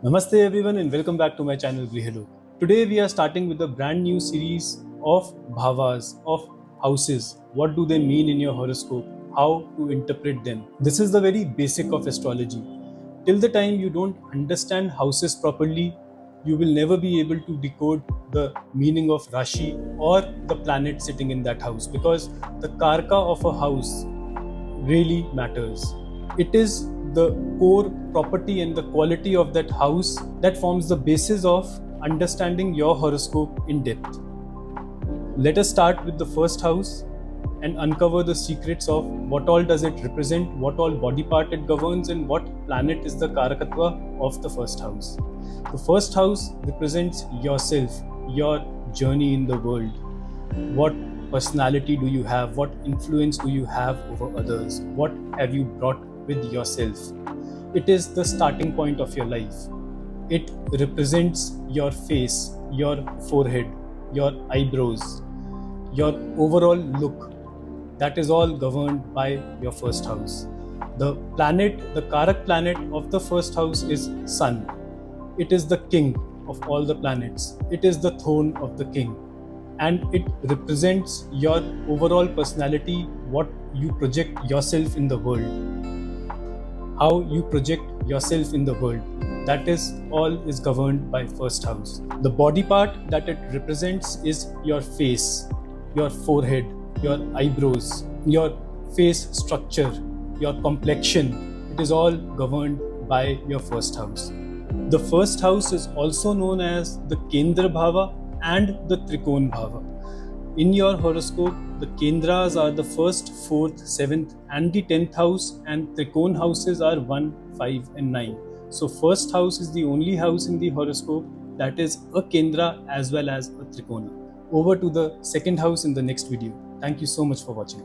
Namaste everyone and welcome back to my channel Bhrigu. Today we are starting with a brand new series of Bhavas, of houses. What do they mean in your horoscope? How to interpret them? This is the very basic of astrology. Till the time you don't understand houses properly, you will never be able to decode the meaning of Rashi or the planet sitting in that house, because the Karka of a house really matters. It is the core property and the quality of that house that forms the basis of understanding your horoscope in depth. Let us start with the first house and uncover the secrets of what all does it represent, what all body part it governs, and what planet is the Karakatwa of the first house. The first house represents yourself, your journey in the world. What personality do you have? What influence do you have over others? What have you brought with yourself? It is the starting point of your life. It represents your face, your forehead, your eyebrows, your overall look. That is all governed by your first house. The planet, the Karak planet of the first house is Sun. It is the king of all the planets. It is the throne of the king. And it represents your overall personality, what you project yourself in the world, how you project yourself in the world. That is all is governed by first house. The body part that it represents is your face, your forehead, your eyebrows, your face structure, your complexion. It is all governed by your first house. The first house is also known as the Kendra Bhava and the Trikona Bhava. In your horoscope, the Kendras are the first, 4th, 7th and the 10th house, and Trikona houses are 1, 5 and 9. So first house is the only house in the horoscope that is a Kendra as well as a Trikona. Over to the second house in the next video. Thank you so much for watching.